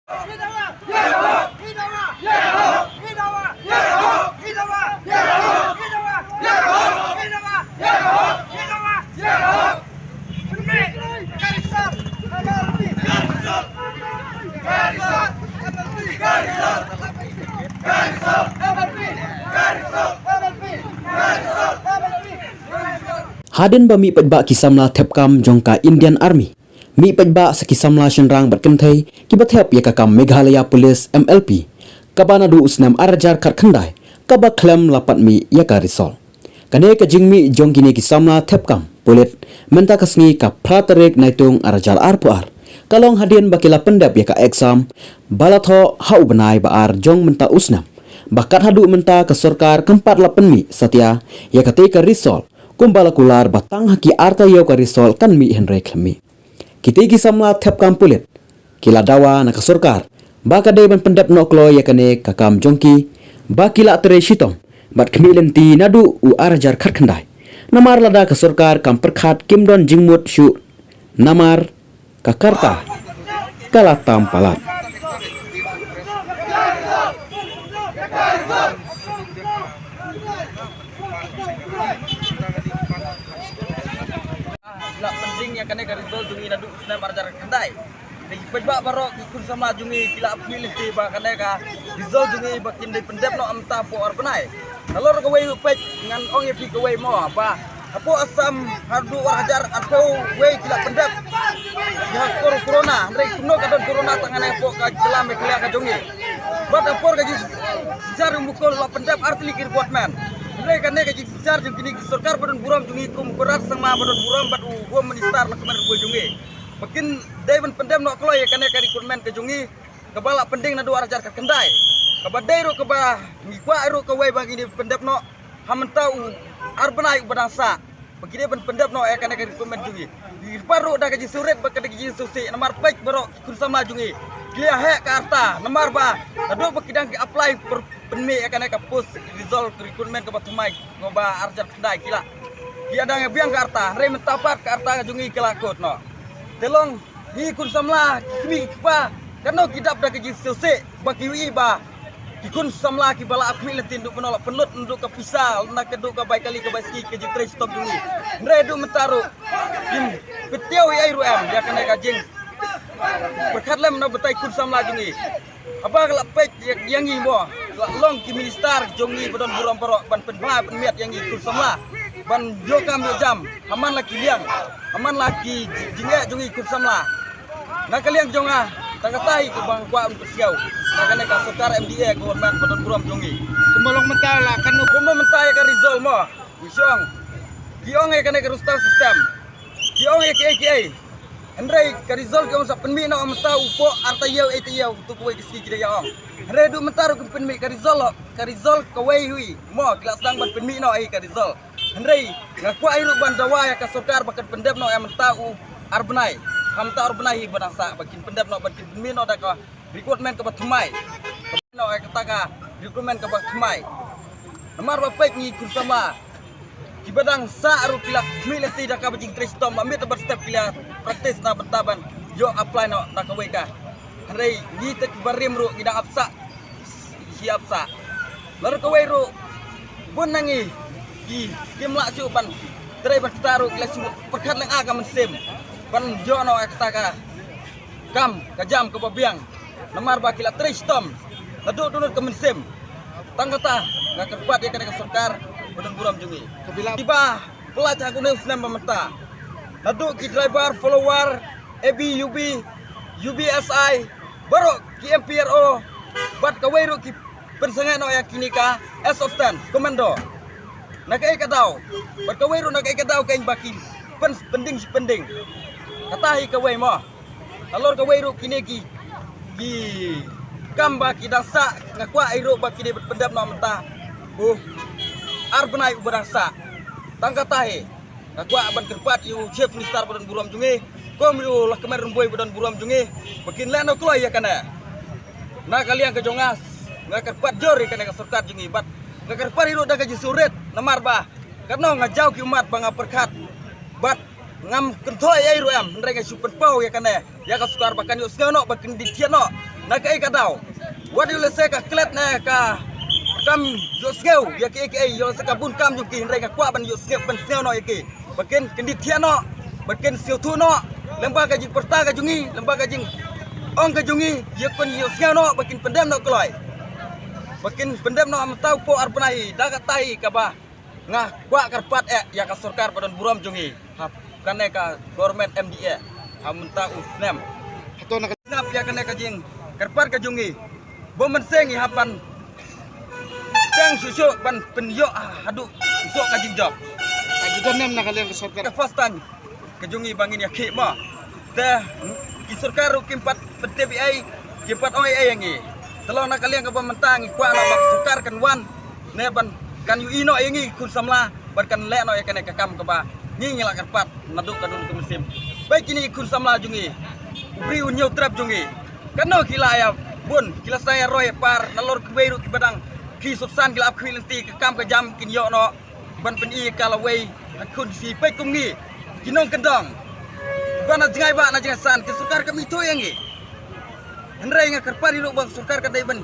Haden ba mi pajba kisamla thepkam jongka Indian Army. Mi pajba sa kisamla shenrang batkamthai kibathep yakakam Meghalaya Police MLP. Kabana du usnam arajar karkhandai kaba klem lapat mi yaka risol. Kane ka jingmi jongkini kisamla thepkam pulit menta kasngi ka pratarek naitung arajar arpuar. Kalong hadin bakila pendap yaka exam balatho hau benai baar jong menta usnam. Bakat hadu menta ke sorkar kempat lapan mi satya yakate ka risol. Kumbala kular batang haki arta yau ka risol kan mi henry klemi. Kita kisamla thepkam pulit. Kila dawa na ka sorkar. Baka day ban pendap noklo yakane kakam jongki. Bakila tere shitom. Bat kemi lenti nadu u arajar karkhandai. Namar lada ka sorkar kam perkhat kimdon jingmut syu. Namar kakarta kalatam palat. Nak pentingnya kene ka risol jungi nadu usna marjar kandai. Di pejba baro ikun sama jungi kila pilih ti ba kene ka risol jungi bakin di pendep no amta po ar penai. Kalau ka wei pej ngan ong pi ka wei mo apa. Apo asam hardu warajar atau wei kila pendep. Ya corona, ndai kuno kadon corona tangane po ka jelam klia ka jungi. Bat apor ka ji jar mukol la pendep artli kir buat man. Mereka kene kaji besar jung kini sorkar badan buram jungi kum berat sama badan buram bat gua ministar nak kemen gua jungi. Makin dewan pendem nak keloy kene kari kurmen ke jungi kebala pending na dua arajar kendai. Kabadai ro keba ngikwa ro kawai bang ini pendem no hamentau arbenai badangsa. Begini ban pendem no kene kari kurmen jungi. Di baru dah kaji surat bak kaji susi nomor pek baro kun sama jungi. Dia hek ke harta nomor ba. Ado bakidang apply per penmi akan ka post result recruitment ke batumai ngoba arjar kendai kila dia ada biang ke harta re mentapat ke harta jungi kelakot no telong hi kun samla kimi pa kano kidap da keji sose bagi wi ba kikun samla ki bala akmi lentin du penolak penut untuk ke pisal nak keduk ke baik kali ke baski ke jitre stop jungi re du mentaru kim petiau ai ruam ya kan ka jing berkat lem na betai kun samla jungi apa kalau pek yang ini mo long ki minister jongi badan buram parok ban penba penmiat yang ikut semua ban jokam jam aman laki liang aman laki jinga jongi ikut semua nak kalian jonga tangkatai ke bang kwa persiau nak kena ka sekar MDA government badan buram jongi kemolong mental lah kan kumo mental ka result mo wisong kiong e kena ka rustal system kiong e KKA Andrei karizol ke usap penmi na amta upo arta yau eti yau tu kuai kisi kira yaong. Redu mentaru ke penmi karizol kawai hui mo kelas dang ban penmi na ai karizol. Andrei ngaku airu bandawa ya kasokar bakat pendep no amta u arbenai. Hamta arbenai badangsa bakin pendep no bakin penmi no da ka recruitment ke batumai. No ai kataka recruitment ke batumai. Namar bapek ni kun sama di badang sa aru kila militi dah ka bajing tristom amit ber step kila praktis na bentaban yo apply no nak weka hari ni tek barim ru gida apsa siap sa lalu ka ru bun nangi ki kimla cuban trai bertaru kila sumut perkat lang aga mensim ban yo no akta kam kajam ke babiang namar ba kila tristom ladu dunut ke mensim tanggata ngak kerbat ya kana sorkar badan buram jungi tiba pelacak aku nem pemeta ladu ki driver follower AB UB UBSI baru ki MPRO bat kawairu ki pensengat no yakini ka S of 10 komando nakai kadau bat kawairu nakai kadau kain baki pending katahi kawai mo alor kawairu kini ki kamba ki dasa ngakwa airu baki di pendap no menta arbenai ubarasa tangkatahe ngakwa ban kerpat yu chef minister badan buram jungi kom yu lah kemer boy badan buram jungi makin leno kloy ya kana na kalian ke jongas ngakerpat jori kana ka sorkat jungi bat ngakerpat iru daga jisuret namar ba karno ngajau ki umat banga perkat bat ngam kentoy ai ru am ndrega super pau ya kana ya ka sukar bakan yu sgano bakin ditiano na kai ka daw wadi le se ka klet na ka kam yo skeu ya ke yo se ka bun kam yo ki rai ka kwa ban yo skeu ban seo no ke bakin kendi thia no bakin siu thu no lembaga jing perta ka jungi lembaga jing ong ka jungi ye kon yo skeu no bakin pendem no kloi bakin pendem no am tau po arpanai daga tai ka ba ngah kwa karpat ya ka sarkar padan buram jungi hap kane ka government MDA amta usnem Ato na ngap ya kane ka jing karpat ka jungi bo man sengi hapan tang susu ban penyo hadu susu ka jing job ajudan nem na kalian ke sarkar. ka first time ka jungi bangin ya ke ma te ki sarkar kimpat PTBI kimpat oi yangi telo na kalian ka mentang kwa la bak sukar kan wan ne ban kan yu ino yangi kun samla ban kan le no ya kane ka kam ka ba ngi ngila karpat naduk kadun ke musim baik ini kun samla jungi bri unyo trap jungi kano kila ya bun kila saya roy par nalor ke beru ki badang ki subsan kila ap lenti ke kam ke jam kin yo no ban pen i kala wei kun si pe kungi kinong kendong ban ajngai ba na jingasan ke sukar kami to yangi Hendrai nga karpari ro bang sukar kadai ban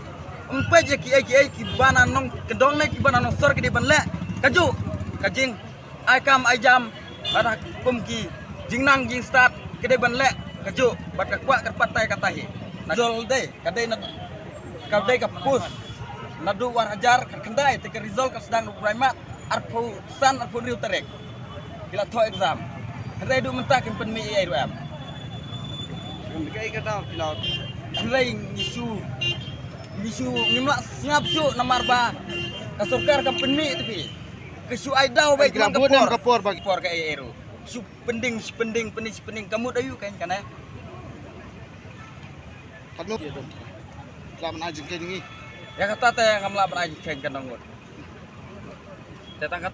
umpai je ki bana nong kendong na ki bana nong sor ki ban le kaju kajing ai kam ai jam ada pumki jingnang jing start kedai ban le kaju bat ka kwa karpat tai katahi najol dei kadai na kadai ka pus nadu war hajar kendai te result ka sedang primat arpu san arpu riu terek kila to exam hendrai du mentah kin pen mi ai ro am Kai ka daw pilot. Hendrai misu ngimla ngap su namar ba ka sarkar ka pen mi tapi ke su ai daw baik Kira buat nem kapor bagi. por ka ero su pending pening kamu dayu kan kana Kadno. Laman ajeng kay ni. ya kata teh ngamla ban aji kan kanong. Tetang